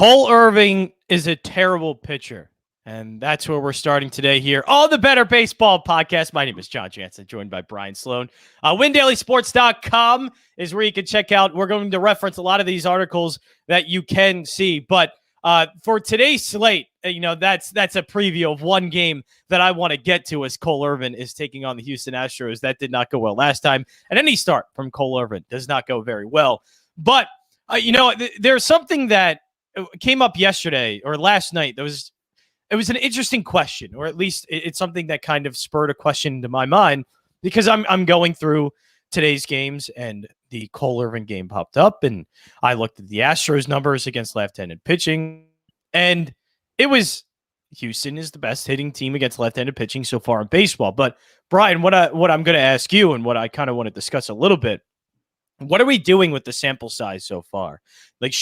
Cole Irvin is a terrible pitcher. And that's where we're starting today here on the Bettor Baseball Podcast. My name is Jon Jansen, joined by Brian Slone. WinDailySports.com is where you can check out. We're going to reference a lot of these articles that you can see. But for today's slate, that's a preview of one game that I want to get to as Cole Irvin is taking on the Houston Astros. That did not go well last time. And any start from Cole Irvin does not go very well. But, there's something that came up yesterday or last night. It was an interesting question, or at least it's something that kind of spurred a question into my mind because I'm going through today's games and the Cole Irvin game popped up and I looked at the Astros numbers against left-handed pitching and it was Houston is the best hitting team against left-handed pitching so far in baseball. But Brian, what I'm going to ask you and what I kind of want to discuss a little bit, what are we doing with the sample size so far? Like,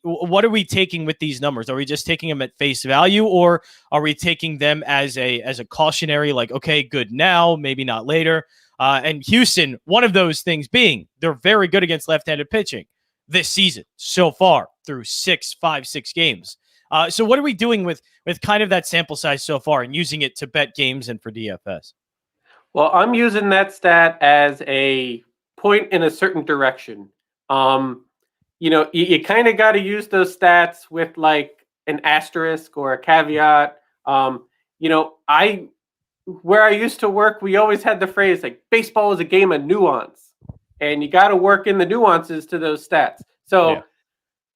what are we taking with these numbers? Are we just taking them at face value, or are we taking them as a cautionary, like, okay, good now, maybe not later? And Houston, one of those things being they're very good against left-handed pitching this season so far through 6 games. So what are we doing with kind of that sample size so far and using it to bet games and for DFS? Well, I'm using that stat as a point in a certain direction. You kind of got to use those stats with like an asterisk or a caveat. Where I used to work, we always had the phrase like baseball is a game of nuance, and you got to work in the nuances to those stats. So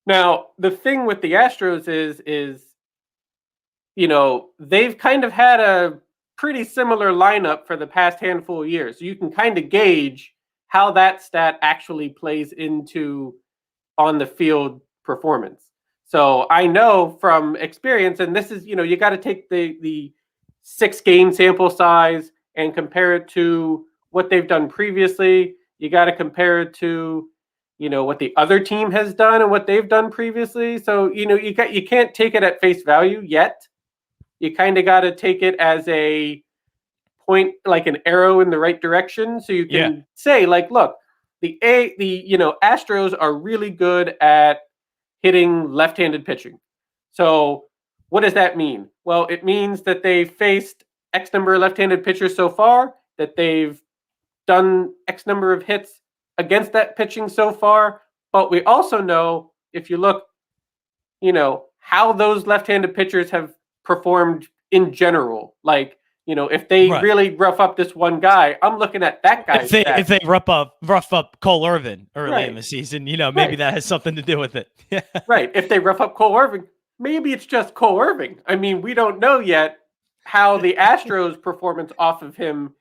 Now the thing with the Astros is they've kind of had a pretty similar lineup for the past handful of years. So you can kind of gauge how that stat actually plays into on the field performance. So I know from experience, and this is, you got to take the 6 game sample size and compare it to what they've done previously. You got to compare it to, what the other team has done and what they've done previously. So, you can't take it at face value yet. You kind of got to take it as a point, like an arrow in the right direction. So you can say, like, look, the Astros are really good at hitting left-handed pitching. So what does that mean? Well, it means that they've faced X number of left-handed pitchers so far, that they've done X number of hits against that pitching so far. But we also know, if you look, how those left-handed pitchers have performed in general. Like, if they really rough up this one guy, I'm looking at that guy. If they rough up Cole Irvin early in the season, maybe that has something to do with it. Right. If they rough up Cole Irvin, maybe it's just Cole Irvin. I mean, we don't know yet how the Astros' performance off of him,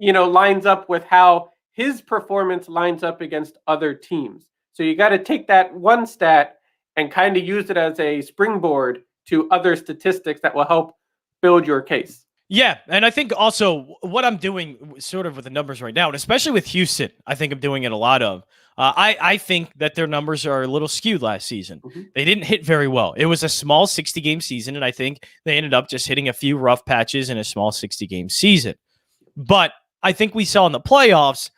lines up with how his performance lines up against other teams. So you got to take that one stat and kind of use it as a springboard to other statistics that will help build your case. Yeah, and I think also what I'm doing sort of with the numbers right now, and especially with Houston, I think I'm doing it a lot of. I think that their numbers are a little skewed last season. Mm-hmm. They didn't hit very well. It was a small 60-game season, and I think they ended up just hitting a few rough patches in a small 60-game season. But I think we saw in the playoffs,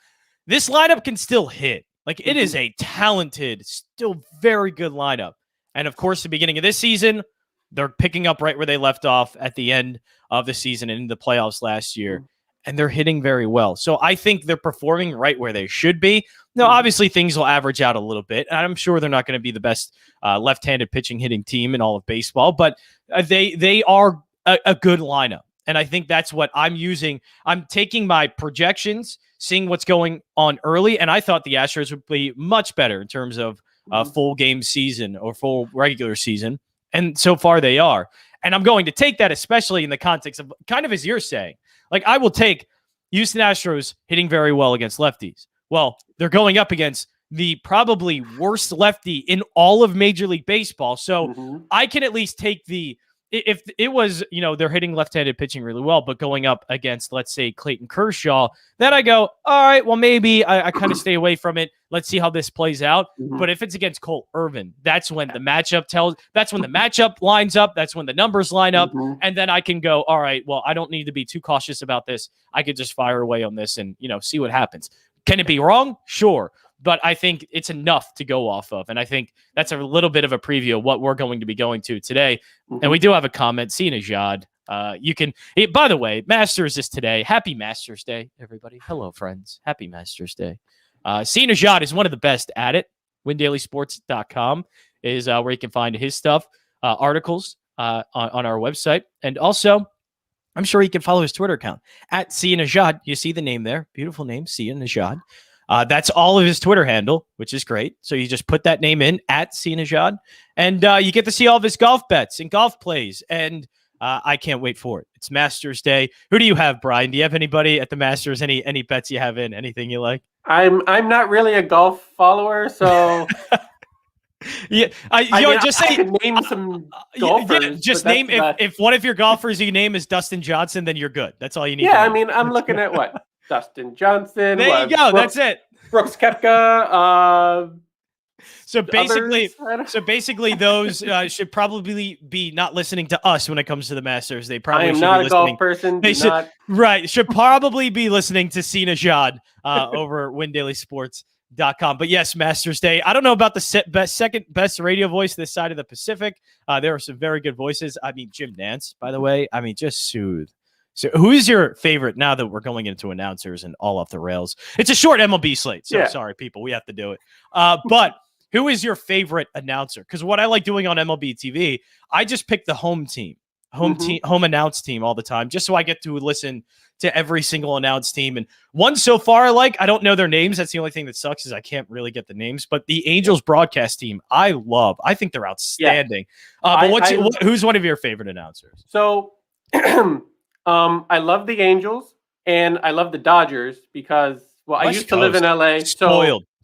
this lineup can still hit. Like, it is a talented, still very good lineup. And, of course, the beginning of this season, they're picking up right where they left off at the end of the season and in the playoffs last year, and they're hitting very well. So I think they're performing right where they should be. Now, obviously, things will average out a little bit, and I'm sure they're not going to be the best left-handed pitching hitting team in all of baseball, but they are a good lineup, and I think that's what I'm using. I'm taking my projections, seeing what's going on early, and I thought the Astros would be much better in terms of full game season or full regular season. And so far they are. And I'm going to take that, especially in the context of kind of as you're saying. Like, I will take Houston Astros hitting very well against lefties. Well, they're going up against the probably worst lefty in all of Major League Baseball. So I can at least take if it was, they're hitting left-handed pitching really well, but going up against, let's say, Clayton Kershaw, then I go, all right, well, maybe I kind of stay away from it. Let's see how this plays out. But if it's against Cole Irvin, that's when the matchup lines up. That's when the numbers line up. And then I can go, all right, well, I don't need to be too cautious about this. I could just fire away on this and, see what happens. Can it be wrong? Sure. but I think it's enough to go off of. And I think that's a little bit of a preview of what we're going to be going to today. And we do have a comment, Sina Jad. You can, by the way, Masters is today. Happy Masters Day, everybody. Hello, friends. Happy Masters Day. Sina Jad is one of the best at it. WinDailySports.com is where you can find his stuff, articles on our website. And also, I'm sure you can follow his Twitter account at Sia Najad. You see the name there. Beautiful name, Sia Najad. That's all of his Twitter handle, which is great. So you just put that name in at Sia Najad, and you get to see all of his golf bets and golf plays. And I can't wait for it. It's Masters Day. Who do you have, Brian? Do you have anybody at the Masters? Any bets you have in? Anything you like? I'm not really a golf follower, so yeah, I could name some golfers. Yeah, just name if one of your golfers you name is Dustin Johnson, then you're good. That's all you need. Yeah, I mean, I'm looking at what Dustin Johnson. There you go. That's it. Brooks Koepka. So basically, those should probably be not listening to us when it comes to the Masters. They probably I am should not be a golf person. Should probably be listening to Sina Jad over WinDailySports.com. But yes, Masters Day. I don't know about the second best radio voice this side of the Pacific. There are some very good voices. I mean, Jim Nance, by the way. I mean, just soothe. So who is your favorite now that we're going into announcers and all off the rails? It's a short MLB slate. So sorry, people. We have to do it. But who is your favorite announcer? Because what I like doing on MLB TV, I just pick the home team, home announce team all the time, just so I get to listen to every single announced team. And one so far, I don't know their names. That's the only thing that sucks is I can't really get the names. But the Angels broadcast team, I love. I think they're outstanding. But who's one of your favorite announcers? So I love the Angels and I love the Dodgers because, I used to live in LA.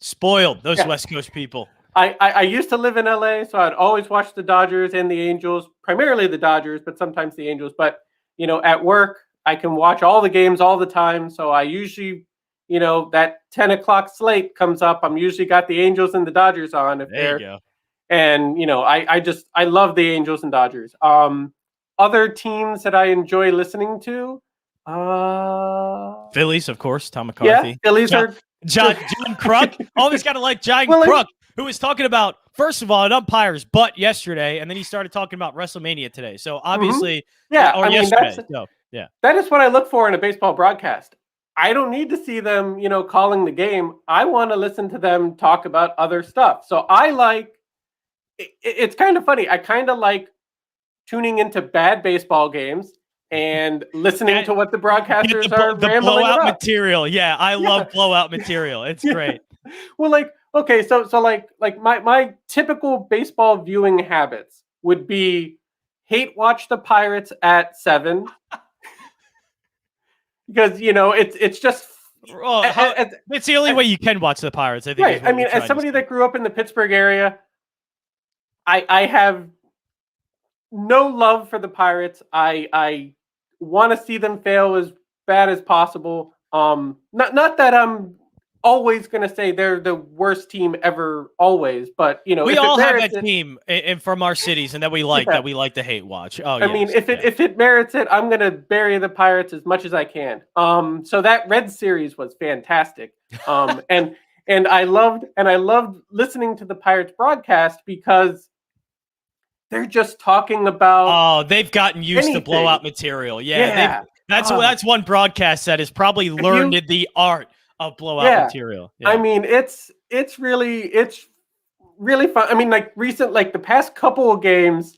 Spoiled those West Coast people. I used to live in LA, so I'd always watch the Dodgers and the Angels, primarily the Dodgers, but sometimes the Angels. But, at work, I can watch all the games all the time. So I usually, that 10 o'clock slate comes up. I'm usually got the Angels and the Dodgers on. There you go. And, I love the Angels and Dodgers. Other teams that I enjoy listening to. Phillies, of course. Tom McCarthy. Yeah, Phillies are... John Kruk. Always got to like John Kruk, who was talking about, first of all, an umpire's butt yesterday, and then he started talking about WrestleMania today. So obviously, yesterday. That is what I look for in a baseball broadcast. I don't need to see them, calling the game. I want to listen to them talk about other stuff. So it's kind of funny. I kind of like tuning into bad baseball games and listening to what the broadcasters are rambling blowout about. Material. Yeah, I love blowout material. It's great. Well, so my typical baseball viewing habits would be hate watch the Pirates at 7 because it's just it's the only way you can watch the Pirates. I think. Right. I mean, as somebody that grew up in the Pittsburgh area, I have no love for the Pirates. I want to see them fail as bad as possible. Not that I'm always going to say they're the worst team ever, always, but we all have that team and from our cities and that we like to hate watch. I mean, if it merits it, I'm going to bury the Pirates as much as I can. So that Red series was fantastic. And I loved listening to the Pirates broadcast because they're just talking about. Oh, they've gotten used to blowout material. Yeah. That's one broadcast that has probably learned the art of blowout material. Yeah. I mean, it's really fun. I mean, the past couple of games,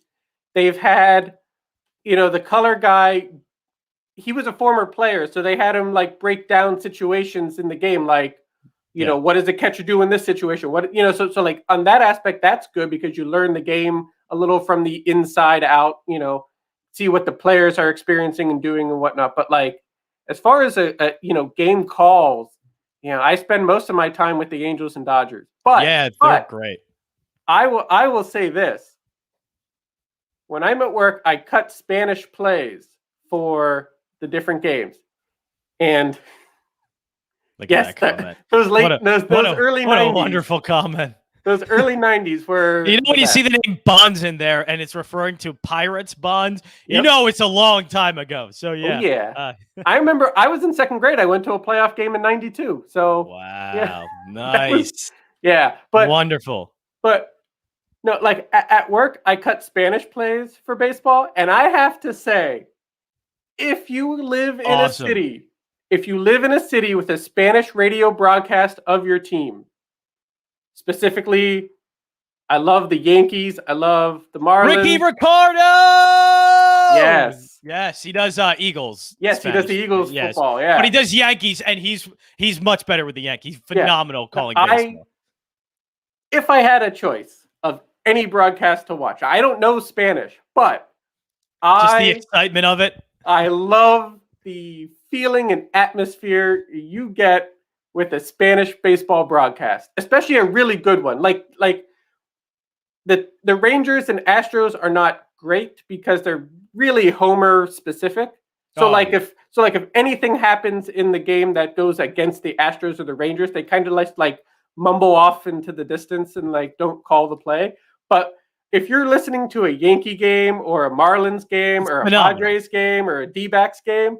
they've had, the color guy. He was a former player, so they had him break down situations in the game, what does the catcher do in this situation? What so on that aspect, that's good because you learn the game a little from the inside out, see what the players are experiencing and doing and whatnot. But as far as a game calls, I spend most of my time with the Angels and Dodgers. But they're great. I will say this. When I'm at work, I cut Spanish plays for the different games. And those early 90s. What a wonderful comment. Those early 90s were. You know when you see the name Bonds in there and it's referring to Pirates Bonds, Yep. you know it's a long time ago. So yeah. Oh, yeah. I remember I was in second grade. I went to a playoff game in 92. So wow. Nice. But wonderful. But no, like at work, I cut Spanish plays for baseball, and I have to say, if you live in a city with a Spanish radio broadcast of your team, specifically, I love the Yankees. I love the Marlins. Ricky Ricardo. Yes, he does Eagles. Yes, Spanish. He does the Eagles football. Yeah, but he does Yankees, and he's much better with the Yankees. Phenomenal calling baseball. If I had a choice of any broadcast to watch, I don't know Spanish, but just the excitement of it. I love the feeling and atmosphere you get with a Spanish baseball broadcast, especially a really good one. Like the Rangers and Astros are not great because they're really Homer specific. So if anything happens in the game that goes against the Astros or the Rangers, they kind of like mumble off into the distance and like don't call the play. But if you're listening to a Yankee game or a Marlins game or a Padres game or a D-backs game,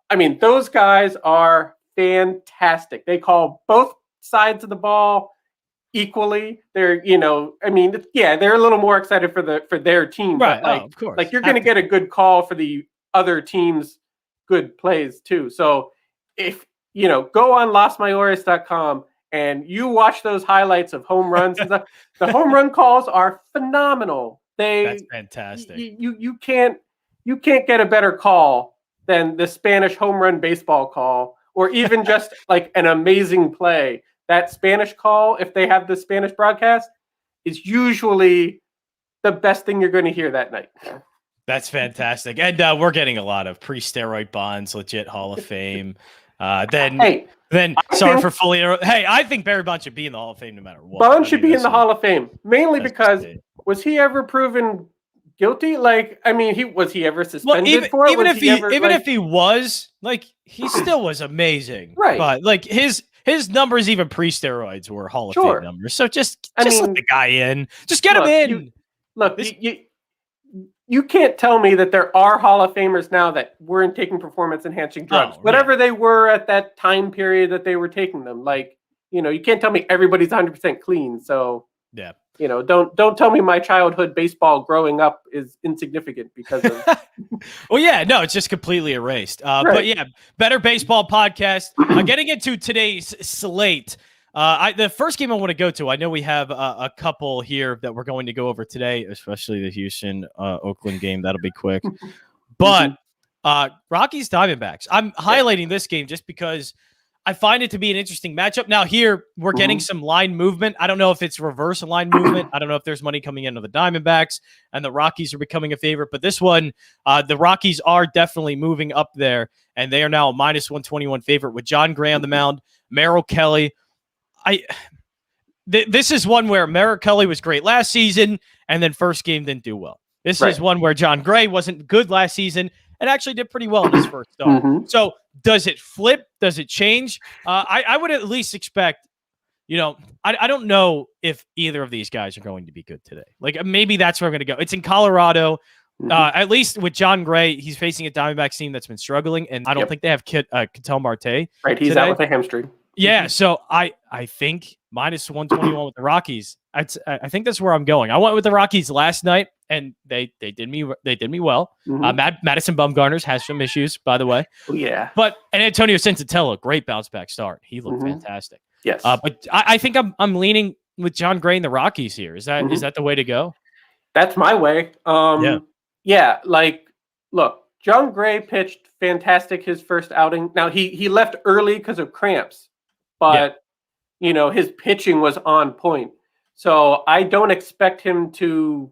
I mean, those guys are fantastic. They call both sides of the ball equally. They're, they're a little more excited for their team. Right. But of course. Like you're going to get a good call for the other team's good plays too. So if, go on losmayores.com and you watch those highlights of home runs and stuff, the home run calls are phenomenal. That's fantastic. You can't get a better call than the Spanish home run baseball call, or even just like an amazing play. That Spanish call, if they have the Spanish broadcast, is usually the best thing you're going to hear that night. That's fantastic. And we're getting a lot of pre-steroid Bonds, legit Hall of Fame. Sorry for fully. Hey, I think Barry Bonds should be in the Hall of Fame no matter what. Bonds should be in the Hall of Fame, mainly because was he ever proven guilty? Like, I mean, was he ever suspended for it? Even if he was, like, he still was amazing, right? But like his numbers, even pre-steroids, were Hall of Fame numbers. So just let the guy in. Just get him in. You can't tell me that there are Hall of Famers now that weren't taking performance-enhancing drugs, whatever they were at that time period that they were taking them. Like, you can't tell me everybody's 100% clean. So, don't tell me my childhood baseball growing up is insignificant because of. Well, yeah, no, it's just completely erased. But yeah, Better Baseball Podcast. Getting into today's slate. The first game I want to go to, I know we have a couple here that we're going to go over today, especially the Houston Oakland game. That'll be quick. But Rockies Diamondbacks. I'm highlighting this game just because I find it to be an interesting matchup. Now here we're getting some line movement. I don't know if it's reverse line movement. I don't know if there's money coming into the Diamondbacks and the Rockies are becoming a favorite. But this one, the Rockies are definitely moving up there, and they are now a minus 121 favorite with Jon Gray on the mound, Merrill Kelly. This is one where Merrill Kelly was great last season, and then first game didn't do well. This is one where Jon Gray wasn't good last season and actually did pretty well in his first start. So does it flip? Does it change? I would at least expect, I don't know if either of these guys are going to be good today. Like maybe that's where I'm going to go. It's in Colorado. At least with Jon Gray, he's facing a Diamondbacks team that's been struggling, and I don't think they have Ketel Marte. Right, he's out with a hamstring. Yeah, so I think minus 121 with the Rockies. I think that's where I'm going. I went with the Rockies last night, and they did me well. Madison Bumgarner has some issues, by the way. Oh, yeah. And Antonio Sensatello, great bounce back start. He looked fantastic. Yes. But I think I'm leaning with Jon Gray and the Rockies here. Is that the way to go? That's my way. Yeah. Like, look, Jon Gray pitched fantastic his first outing. Now he left early because of cramps. But, his pitching was on point. So I don't expect him to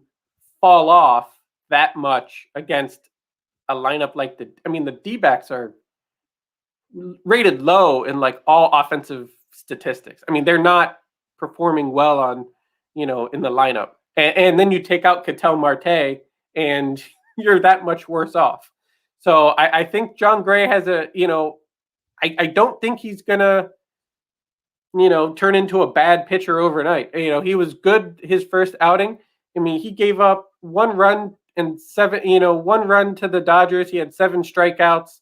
fall off that much against a lineup like the D-backs are rated low in like all offensive statistics. I mean, they're not performing well on, in the lineup. And then you take out Ketel Marte and you're that much worse off. So I think Jon Gray has I don't think he's going to turn into a bad pitcher overnight. He was good his first outing. I mean, he gave up 1 run and 1 run to the Dodgers. He had 7 strikeouts.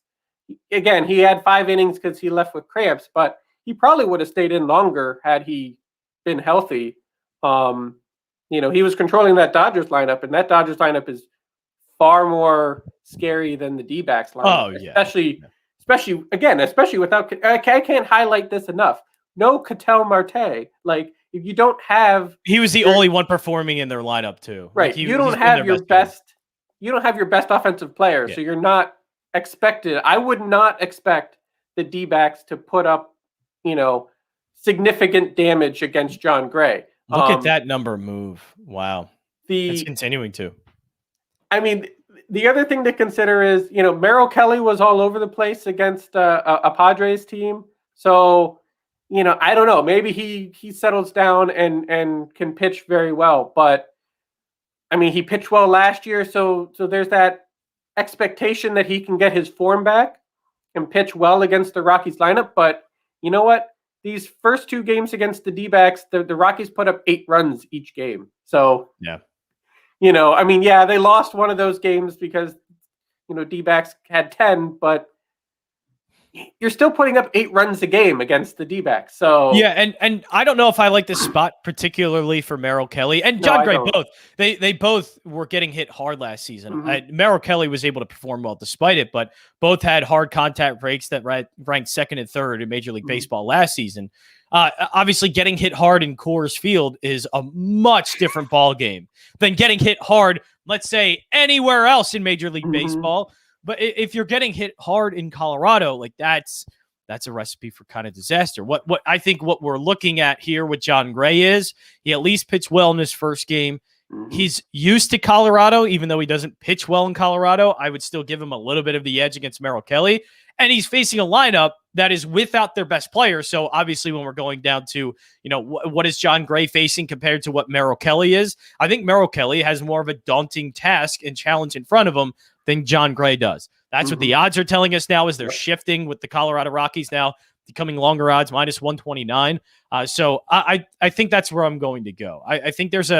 Again, he had 5 innings because he left with cramps, but he probably would have stayed in longer had he been healthy. He was controlling that Dodgers lineup, and that Dodgers lineup is far more scary than the D-backs lineup. Oh, yeah. Especially without, I can't highlight this enough. No Ketel Marte. Like, if you don't have, he was the only one performing in their lineup too. Right. Like you don't have your best. You don't have your best offensive player, so you're not expected. I would not expect the D-backs to put up, significant damage against Jon Gray. Look at that number move. Wow. It's continuing to. I mean, the other thing to consider is, Merrill Kelly was all over the place against a Padres team. So, I don't know. Maybe he settles down and can pitch very well. But, I mean, he pitched well last year. So there's that expectation that he can get his form back and pitch well against the Rockies lineup. But you know what? These first 2 games against the D-backs, the Rockies put up 8 runs each game. So, yeah. They lost one of those games because, D-backs had 10, but you're still putting up 8 runs a game against the D-backs. So yeah, and I don't know if I like this spot particularly for Merrill Kelly and Jon Gray both. They both were getting hit hard last season. Merrill Kelly was able to perform well despite it, but both had hard contact breaks that ranked second and third in Major League Baseball last season. Obviously, getting hit hard in Coors Field is a much different ball game than getting hit hard, let's say, anywhere else in Major League Baseball. But if you're getting hit hard in Colorado, like that's a recipe for kind of disaster. What I think what we're looking at here with Jon Gray is he at least pitched well in his first game. He's used to Colorado, even though he doesn't pitch well in Colorado. I would still give him a little bit of the edge against Merrill Kelly. And he's facing a lineup that is without their best player. So obviously when we're going down to, what is Jon Gray facing compared to what Merrill Kelly is, I think Merrill Kelly has more of a daunting task and challenge in front of him than Jon Gray does. That's what the odds are telling us now, is they're shifting with the Colorado Rockies now becoming longer odds, minus 129. So I think that's where I'm going to go. I think there's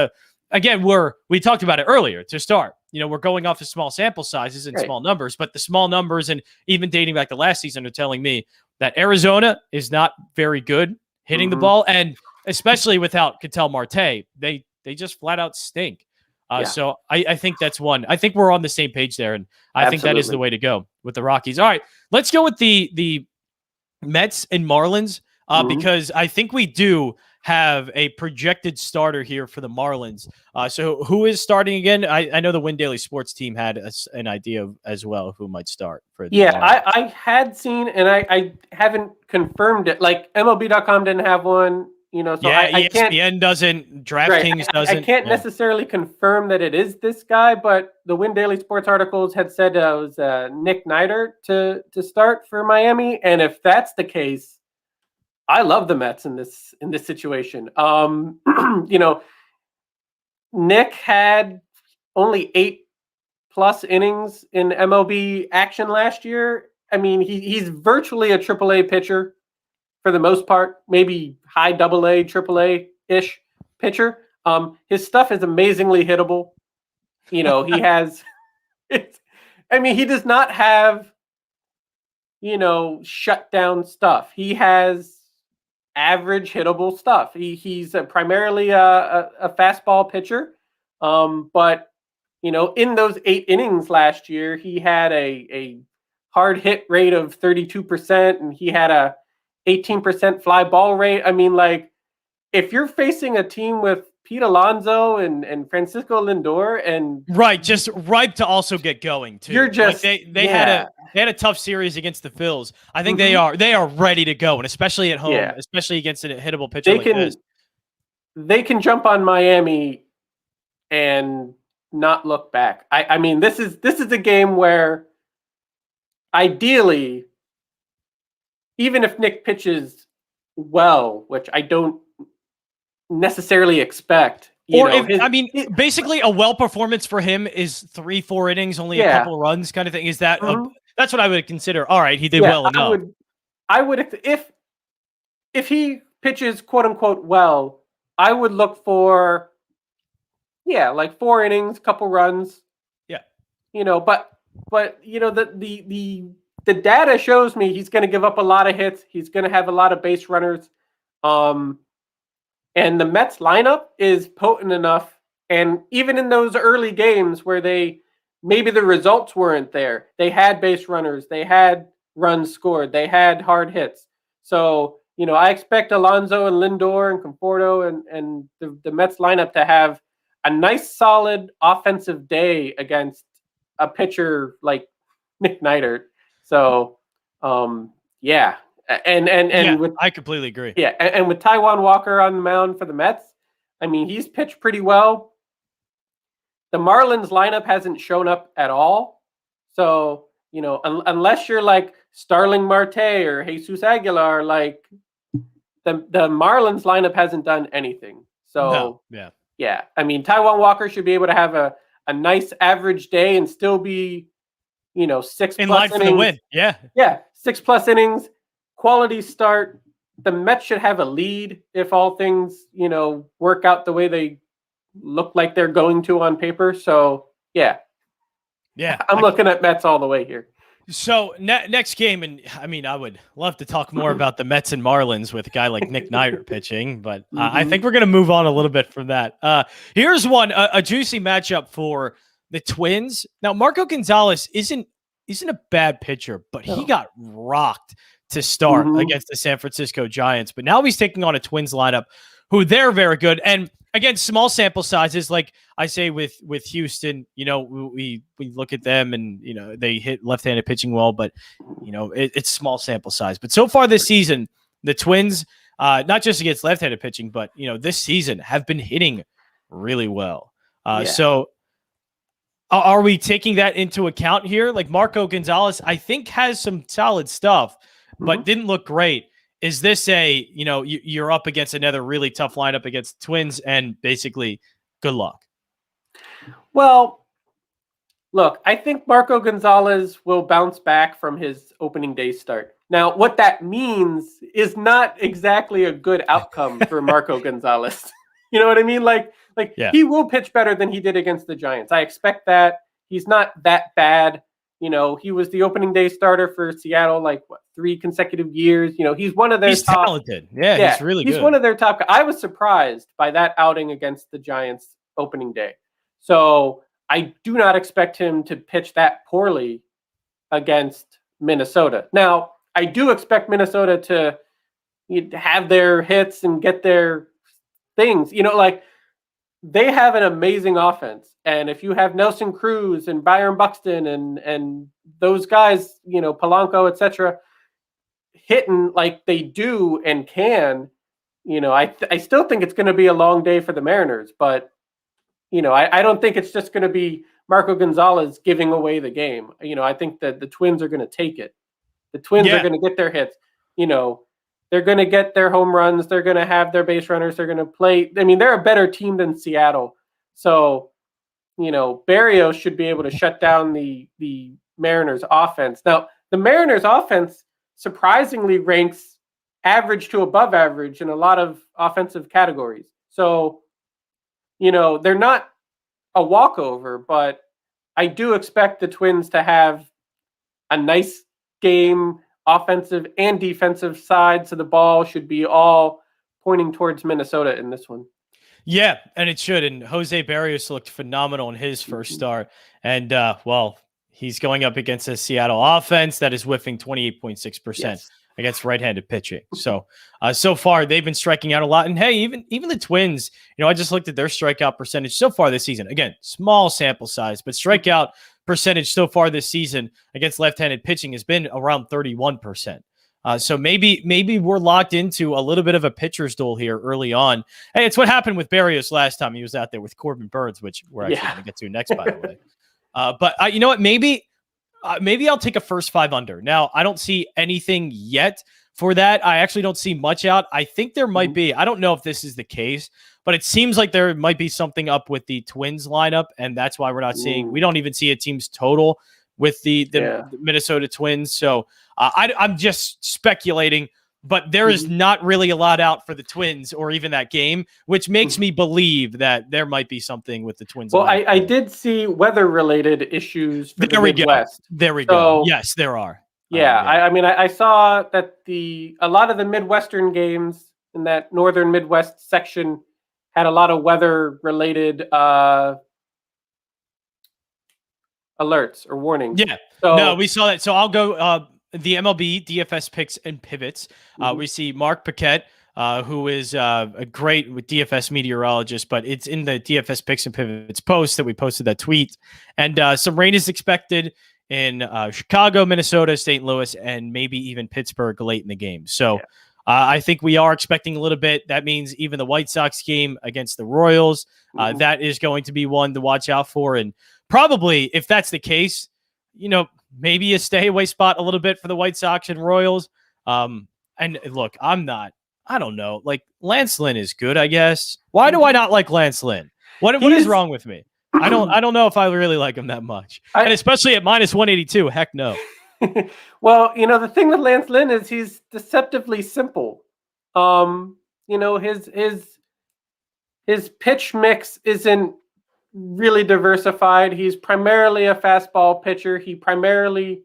we talked about it earlier to start. We're going off of small sample sizes and small numbers, but the small numbers and even dating back to last season are telling me that Arizona is not very good hitting the ball, and especially without Ketel Marte, they just flat out stink. So I think that's one. I think we're on the same page there, and I think that is the way to go with the Rockies. All right, let's go with the Mets and Marlins because I think we do have a projected starter here for the Marlins. So who is starting again? I know the Win Daily Sports team had an idea of, as well, who might start for the Marlins. I had seen, and I haven't confirmed it. Like MLB.com didn't have one. I can't. ESPN doesn't. DraftKings doesn't. I can't necessarily confirm that it is this guy, but the Win Daily Sports articles had said it was Nick Neidert to start for Miami, and if that's the case, I love the Mets in this situation. Nick had only 8+ innings in MLB action last year. I mean, he's virtually a AAA pitcher. For the most part, maybe high AA, AAA-ish pitcher. His stuff is amazingly hittable. He has, he does not have, shut down stuff. He has average hittable stuff. He's primarily a fastball pitcher. But, in those 8 innings last year, he had a hard hit rate of 32%, and he had a 18% fly ball rate. I mean, like, if you're facing a team with Pete Alonso and Francisco Lindor and just ripe to also get going too. You're just they had a tough series against the Phils. I think they are ready to go, and especially at home, especially against a hittable pitcher like this. They can jump on Miami and not look back. I mean, this is a game where ideally, even if Nick pitches well, which I don't necessarily expect, basically a well performance for him is 3-4 innings, only a couple runs, kind of thing. Is that that's what I would consider? All right, he did well enough. I would if he pitches quote unquote well, I would look for like 4 innings, couple runs. Yeah. But the data shows me he's going to give up a lot of hits. He's going to have a lot of base runners. And the Mets lineup is potent enough. And even in those early games where maybe the results weren't there, they had base runners, they had runs scored, they had hard hits. So, I expect Alonso and Lindor and Conforto and the Mets lineup to have a nice, solid offensive day against a pitcher like Nick Neidert. So, yeah. And with, I completely agree. Yeah, and with Taijuan Walker on the mound for the Mets, I mean, he's pitched pretty well. The Marlins lineup hasn't shown up at all. So, unless you're like Starling Marte or Jesus Aguilar, like the Marlins lineup hasn't done anything. So, yeah. I mean, Taijuan Walker should be able to have a nice average day and still be, 6+ in line for the win. Yeah. Yeah, 6+ innings, quality start. The Mets should have a lead if all things, work out the way they look like they're going to on paper. So, yeah. I'm looking at Mets all the way here. So next game, and I mean, I would love to talk more about the Mets and Marlins with a guy like Nick Neidert pitching, but I think we're going to move on a little bit from that. Here's one, a juicy matchup for the Twins. Now, Marco Gonzalez isn't a bad pitcher, but he got rocked to start against the San Francisco Giants. But now he's taking on a Twins lineup who they're very good. And again, small sample sizes, like I say with Houston, we look at them and, they hit left-handed pitching well, but, it's small sample size. But so far this season, the Twins, not just against left-handed pitching, but, this season have been hitting really well. So are we taking that into account here? Like Marco Gonzalez, I think has some solid stuff, but didn't look great. Is this you're up against another really tough lineup against the Twins and basically good luck? Well, look, I think Marco Gonzalez will bounce back from his opening day start. Now, what that means is not exactly a good outcome for Marco Gonzalez. You know what I mean? He will pitch better than he did against the Giants. I expect that. He's not that bad. He was the opening day starter for Seattle, 3 consecutive years. He's one of their top. Talented. Yeah, he's really good. He's one of their top. I was surprised by that outing against the Giants opening day. So I do not expect him to pitch that poorly against Minnesota. Now, I do expect Minnesota to have their hits and get their things. They have an amazing offense. And if you have Nelson Cruz and Byron Buxton and those guys, Polanco, etc., hitting like they do and can, I still think it's going to be a long day for the Mariners. But, I don't think it's just going to be Marco Gonzalez giving away the game. I think that the Twins are going to take it. The Twins are going to get their hits. They're going to get their home runs. They're going to have their base runners. They're going to play. I mean, they're a better team than Seattle. So, Berrios should be able to shut down the Mariners offense. Now, the Mariners offense surprisingly ranks average to above average in a lot of offensive categories. So, they're not a walkover, but I do expect the Twins to have a nice game, offensive and defensive sides of the ball should be all pointing towards Minnesota in this one. Yeah, and it should. And Jose Berrios looked phenomenal in his first start. And, he's going up against a Seattle offense that is whiffing 28.6% against right-handed pitching. So, so far, they've been striking out a lot. And, hey, even the Twins, I just looked at their strikeout percentage so far this season. Again, small sample size, but strikeout percentage so far this season against left-handed pitching has been around 31%. So maybe we're locked into a little bit of a pitcher's duel here early on. Hey, it's what happened with Berrios last time he was out there with Corbin Burns, which we're actually going to get to next, by the way. But you know what? Maybe I'll take a first 5 under. Now, I don't see anything yet for that. I actually don't see much out. I think there might be. I don't know if this is the case, but it seems like there might be something up with the Twins lineup, and that's why we're not seeing. We don't even see a team's total with the Minnesota Twins. So I'm just speculating. but there is not really a lot out for the Twins or even that game, which makes me believe that there might be something with the Twins. Well, I did see weather-related issues for the Midwest. There we go. Yes, there are. Yeah, I mean, I saw that a lot of the Midwestern games in that northern Midwest section had a lot of weather-related alerts or warnings. Yeah. No, we saw that. So I'll go the MLB DFS picks and pivots. We see Mark Paquette, who is a great DFS meteorologist, but it's in the DFS picks and pivots post that we posted that tweet. And some rain is expected in Chicago, Minnesota, St. Louis, and maybe even Pittsburgh late in the game. So I think we are expecting a little bit. That means even the White Sox game against the Royals, that is going to be one to watch out for. And probably, if that's the case, maybe a stay away spot a little bit for the White Sox and Royals. And look, I don't know. Like, Lance Lynn is good, I guess. Why do I not like Lance Lynn? What is wrong with me? I don't know if I really like him that much. And especially at minus 182, heck no. Well, the thing with Lance Lynn is he's deceptively simple. His pitch mix isn't really diversified. He's primarily a fastball pitcher. He primarily,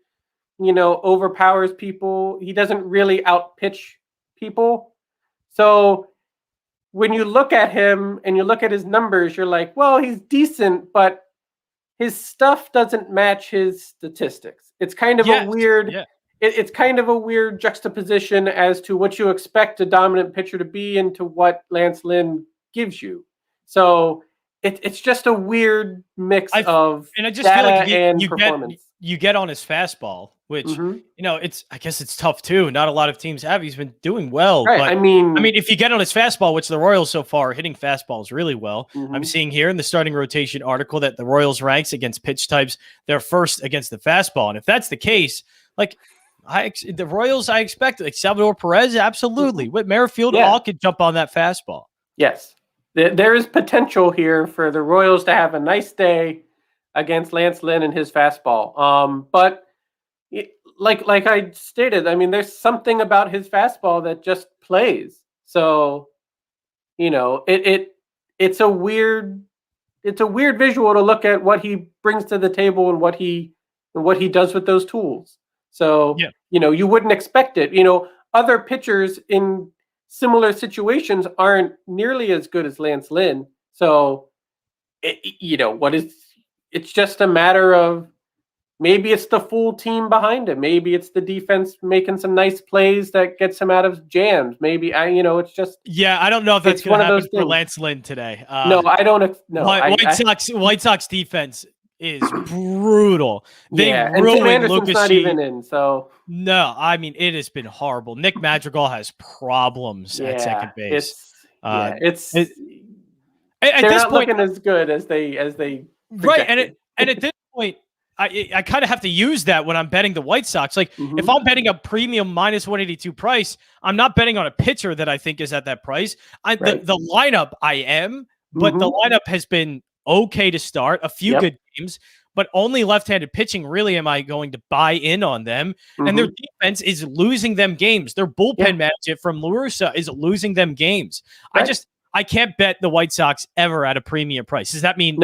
overpowers people. He doesn't really outpitch people. So when you look at him and you look at his numbers, you're like, well, he's decent, but his stuff doesn't match his statistics. It's kind of a weird, it's kind of a weird juxtaposition as to what you expect a dominant pitcher to be and to what Lance Lynn gives you. So it's just a weird mix of data and performance. You get on his fastball, which, I guess it's tough too. Not a lot of teams have. He's been doing well. Right. But, I mean, if you get on his fastball, which the Royals so far are hitting fastballs really well. I'm seeing here in the starting rotation article that the Royals ranks against pitch types. They're first against the fastball. And if that's the case, the Royals, I expect, like Salvador Perez, absolutely. Whit Merrifield, all could jump on that fastball. Yes. There is potential here for the Royals to have a nice day against Lance Lynn and his fastball. But like I stated, there's something about his fastball that just plays. So, it's a weird visual to look at what he brings to the table and what he does with those tools. So, you wouldn't expect it. Other pitchers in similar situations aren't nearly as good as Lance Lynn. So, it's just a matter of maybe it's the full team behind him. Maybe it's the defense making some nice plays that gets him out of jams. Maybe it's just. Yeah, I don't know if that's going to happen for Lance Lynn today. No, I don't. No, White Sox defense is brutal. They and ruined Tim Anderson's Lucas not even in. So no, it has been horrible. Nick Madrigal has problems at second base. They're at this not point, looking as good as they right. And at this point, I kind of have to use that when I'm betting the White Sox. Like if I'm betting a premium minus 182 price, I'm not betting on a pitcher that I think is at that price. The lineup I am, but the lineup has been okay to start, a few good games, but only left-handed pitching. Really, am I going to buy in on them? And their defense is losing them games. Their bullpen manager from La Russa is losing them games. Right. I can't bet the White Sox ever at a premium price. Does that mean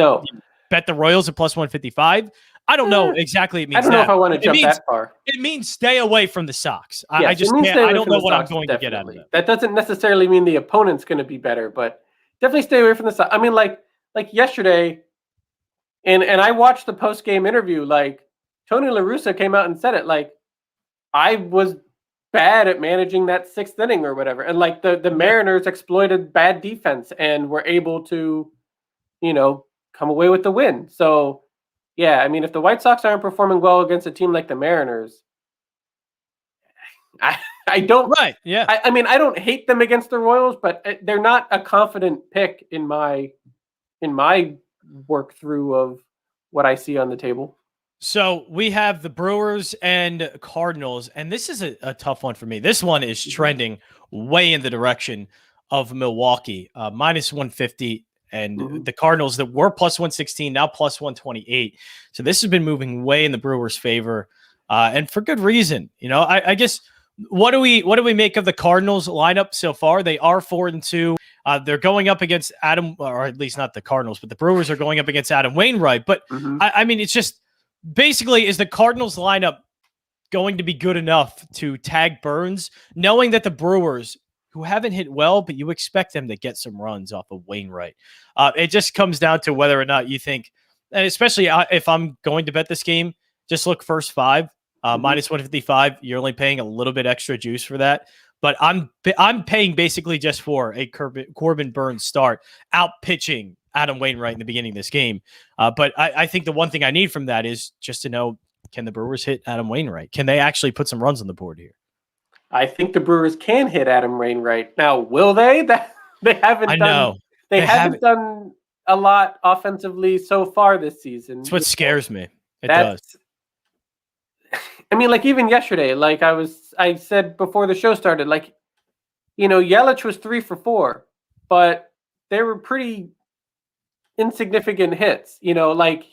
bet the Royals at plus 155? I don't know exactly. It means I don't know if I want to jump that far. It means stay away from the Sox. I just can't. I don't know what I'm going to get out of it. That doesn't necessarily mean the opponent's going to be better, but definitely stay away from the Sox. Like yesterday, and I watched the post-game interview, like Tony La Russa came out and said it, like I was bad at managing that sixth inning or whatever. And like the Mariners exploited bad defense and were able to, come away with the win. So yeah, if the White Sox aren't performing well against a team like the Mariners, I don't. Right. Yeah. I don't hate them against the Royals, but they're not a confident pick in my work through of what I see on the table. So we have the Brewers and Cardinals, and this is a tough one for me. This one is trending way in the direction of Milwaukee, minus 150, and the Cardinals that were plus 116, now plus 128. So this has been moving way in the Brewers' favor, and for good reason. I guess What do we make of the Cardinals lineup so far? They are 4-2. They're going up against Adam, or at least not the Cardinals, but the Brewers are going up against Adam Wainwright. But I mean, it's just basically, is the Cardinals lineup going to be good enough to tag Burns, knowing that the Brewers, who haven't hit well, but you expect them to get some runs off of Wainwright? It just comes down to whether or not you think, and especially if I'm going to bet this game, just look first five. Minus 155. You're only paying a little bit extra juice for that, but I'm paying basically just for a Corbin Burns start, out pitching Adam Wainwright in the beginning of this game. But I think the one thing I need from that is just to know, can the Brewers hit Adam Wainwright? Can they actually put some runs on the board here? I think the Brewers can hit Adam Wainwright. Now, will they? They haven't. They haven't done a lot offensively so far this season. That's what scares me. It does. I mean, like even yesterday, like I said before the show started, like, Yelich was 3 for 4, but they were pretty insignificant hits. Like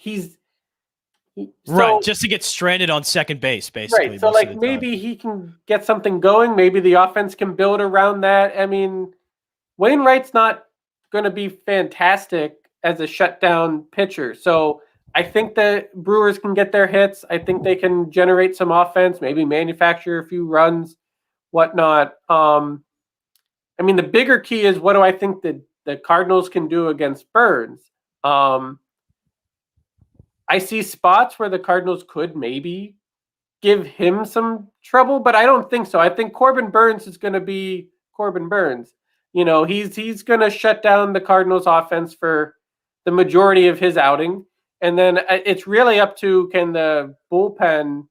right, just to get stranded on second base, basically. Right. So like maybe he can get something going. Maybe the offense can build around that. I mean, Wainwright's not going to be fantastic as a shutdown pitcher. So I think the Brewers can get their hits. I think they can generate some offense, maybe manufacture a few runs, whatnot. I mean, the bigger key is, what do I think the Cardinals can do against Burns? I see spots where the Cardinals could maybe give him some trouble, but I don't think so. I think Corbin Burns is going to be Corbin Burns. He's going to shut down the Cardinals offense for the majority of his outing. And then it's really up to, can the bullpen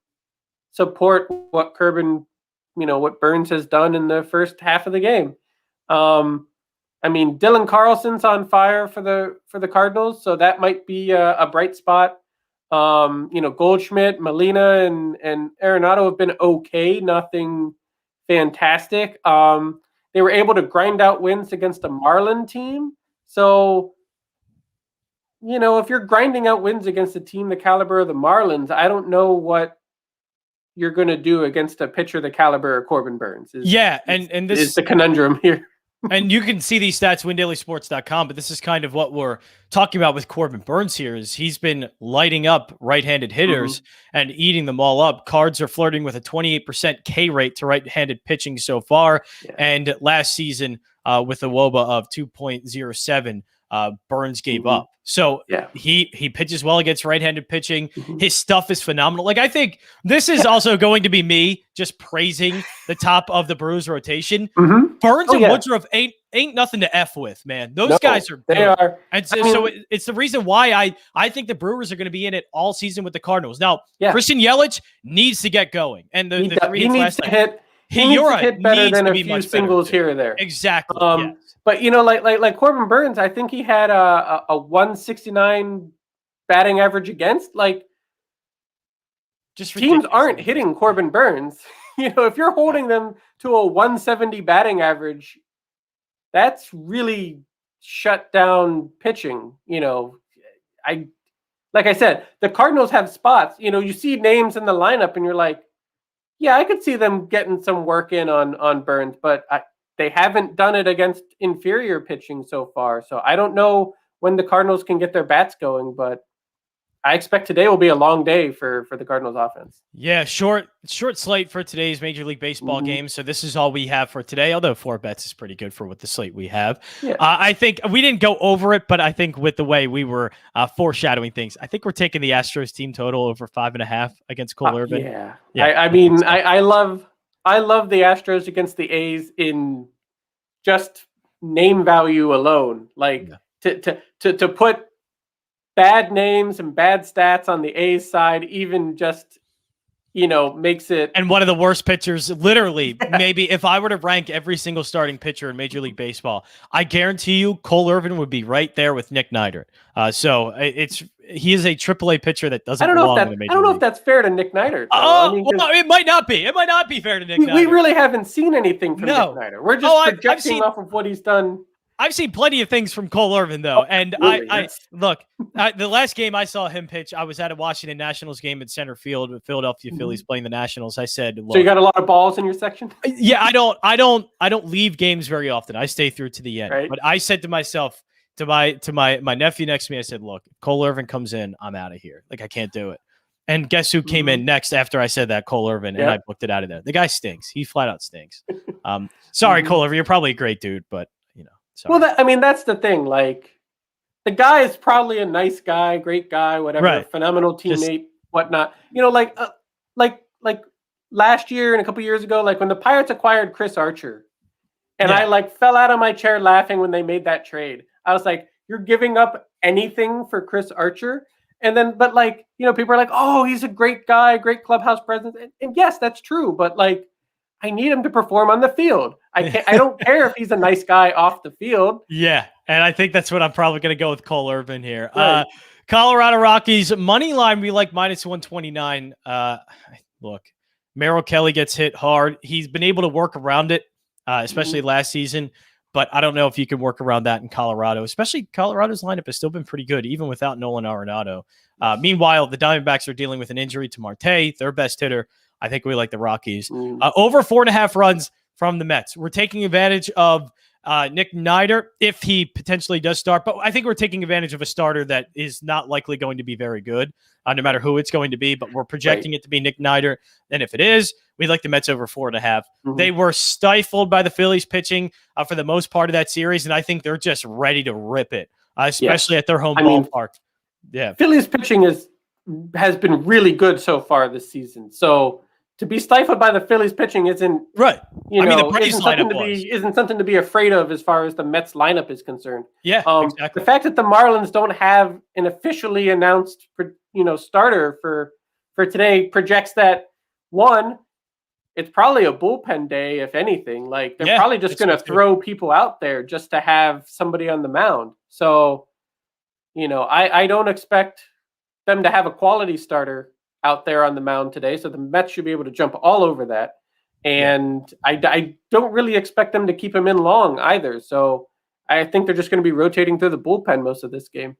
support what what Burns has done in the first half of the game. I mean, Dylan Carlson's on fire for the Cardinals, so that might be a bright spot. Goldschmidt, Molina, and Arenado have been okay, nothing fantastic. They were able to grind out wins against a Marlin team, so if you're grinding out wins against a team the caliber of the Marlins, I don't know what you're going to do against a pitcher the caliber of Corbin Burns. And this is the conundrum here. And you can see these stats, windailysports.com, but this is kind of what we're talking about with Corbin Burns here, is he's been lighting up right-handed hitters and eating them all up. Cards are flirting with a 28% K rate to right-handed pitching so far. Yeah. And last season, with a WOBA of 2.07, Burns gave up. So he pitches well against right-handed pitching. His stuff is phenomenal. Like, I think this is also going to be me just praising the top of the Brewers rotation. Burns and Woodruff ain't nothing to F with, man. Those guys are good. They are. And so it's the reason why I think the Brewers are going to be in it all season with the Cardinals. Now, Christian Yelich needs to get going. And he needs to hit. He needs to hit better than a few singles here or there. Exactly. But like Corbin Burns, I think he had a 169 batting average against. Like, just teams aren't hitting Corbin Burns. If you're holding them to a 170 batting average, that's really shut down pitching. Like I said, the Cardinals have spots. You see names in the lineup, and you're like, yeah, I could see them getting some work in on Burns, but they haven't done it against inferior pitching so far. So I don't know when the Cardinals can get their bats going, but I expect today will be a long day for the Cardinals offense. Yeah, short slate for today's Major League Baseball game. So this is all we have for today, although 4 bets is pretty good for what the slate we have. Yeah. I think we didn't go over it, but I think with the way we were foreshadowing things, I think we're taking the Astros team total over 5.5 against Cole Irvin. Yeah. I mean, I love the Astros against the A's in just name value alone. Like to put bad names and bad stats on the A's side, even just, makes it. And one of the worst pitchers, literally, maybe if I were to rank every single starting pitcher in Major League Baseball, I guarantee you Cole Irvin would be right there with Nick Neidert. So he is a AAA pitcher that doesn't belong in the Major League. I don't know if that's fair to Nick Neidert. It might not be. It might not be fair to Nick Neidert. We really haven't seen anything from Nick Neidert. We're just projecting off of what he's done I've seen plenty of things from Cole Irvin, though. And I look, the last game I saw him pitch, I was at a Washington Nationals game in center field with Philadelphia Phillies playing the Nationals. I said, look, so you got a lot of balls in your section? Yeah, I don't leave games very often. I stay through to the end. Right. But I said to myself, to my nephew next to me, I said, look, if Cole Irvin comes in, I'm out of here. Like, I can't do it. And guess who came in next after I said that? Cole Irvin, and I booked it out of there. The guy stinks. He flat out stinks. Sorry, Cole Irvin, you're probably a great dude, but sorry. Well, that's the thing. Like, the guy is probably a nice guy, great guy, whatever, phenomenal teammate, whatnot. Like last year and a couple years ago, like when the Pirates acquired Chris Archer, and I like fell out of my chair laughing when they made that trade. I was like, you're giving up anything for Chris Archer? And then, but like, people are like, oh, he's a great guy, great clubhouse presence. And yes, that's true. But like, I need him to perform on the field. I don't care if he's a nice guy off the field. Yeah. And I think that's what I'm probably going to go with Cole Irvin here. Right. Colorado Rockies money line. We like -129. Look, Merrill Kelly gets hit hard. He's been able to work around it, especially last season. But I don't know if you can work around that in Colorado, especially Colorado's lineup has still been pretty good, even without Nolan Arenado. Meanwhile, the Diamondbacks are dealing with an injury to Marte, their best hitter. I think we like the Rockies. Over 4.5 runs from the Mets. We're taking advantage of Nick Nider if he potentially does start. But I think we're taking advantage of a starter that is not likely going to be very good, no matter who it's going to be. But we're projecting it to be Nick Nider. And if it is, we like the Mets over 4.5. They were stifled by the Phillies pitching for the most part of that series. And I think they're just ready to rip it, especially at their home ballpark. Yeah. Phillies pitching has been really good so far this season. So to be stifled by the Phillies pitching isn't right. The Braves isn't something to be afraid of as far as the Mets lineup is concerned. Yeah, exactly. The fact that the Marlins don't have an officially announced, starter for today projects that one, it's probably a bullpen day, if anything. Like they're probably just going to throw people out there just to have somebody on the mound. So, I don't expect them to have a quality starter out there on the mound today. So the Mets should be able to jump all over that. And I don't really expect them to keep him in long either. So I think they're just going to be rotating through the bullpen most of this game.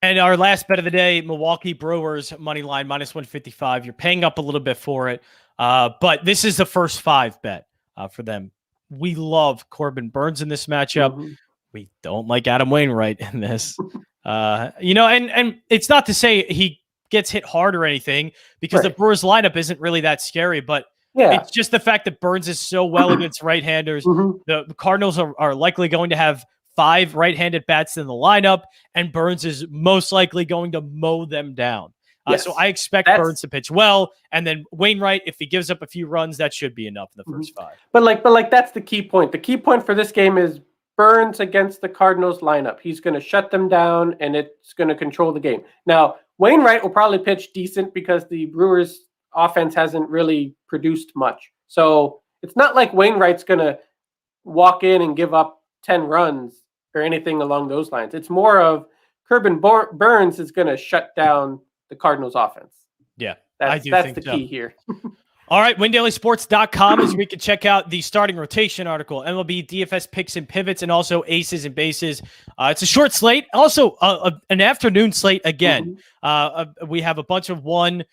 And our last bet of the day, Milwaukee Brewers money line -155. You're paying up a little bit for it. But this is the first 5 bet for them. We love Corbin Burnes in this matchup. We don't like Adam Wainwright in this. And it's not to say he gets hit hard or anything because the Brewers lineup isn't really that scary, but it's just the fact that Burnes is so well against right-handers. The Cardinals are likely going to have 5 right-handed bats in the lineup, and Burnes is most likely going to mow them down. So I expect Burnes to pitch well, and then Wainwright, if he gives up a few runs, that should be enough in the first 5. But that's the key point. The key point for this game is Burnes against the Cardinals lineup. He's going to shut them down, and it's going to control the game. Now, Wainwright will probably pitch decent because the Brewers offense hasn't really produced much. So it's not like Wainwright's going to walk in and give up 10 runs or anything along those lines. It's more of Corbin Burnes is going to shut down the Cardinals offense. Yeah, that's the key here. All right, WinDailySports.com is where you can check out the starting rotation article, MLB DFS picks and pivots, and also aces and bases. It's a short slate, also an afternoon slate again. We have a bunch of 1,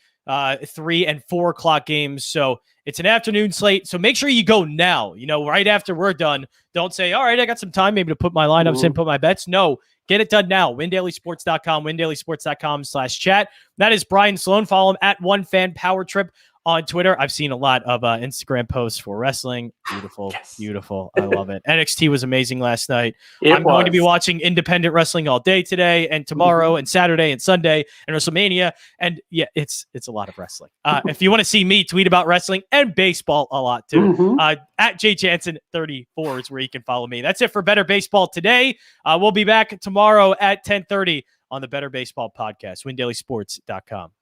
3, and 4 o'clock games, so it's an afternoon slate. So make sure you go now. Right after we're done. Don't say, all right, I got some time maybe to put my lineups in, put my bets. No, get it done now. WinDailySports.com, WinDailySports.com/chat. That is Brian Slone. Follow him at OneFanPowerTrip on Twitter. I've seen a lot of Instagram posts for wrestling. Beautiful, beautiful. I love it. NXT was amazing last night. I'm going to be watching independent wrestling all day today and tomorrow and Saturday and Sunday and WrestleMania. And yeah, it's a lot of wrestling. If you want to see me tweet about wrestling and baseball a lot too, at Jon Jansen 34 is where you can follow me. That's it for Better Baseball today. We'll be back tomorrow at 10:30 on the Better Baseball podcast, WinDailySports.com.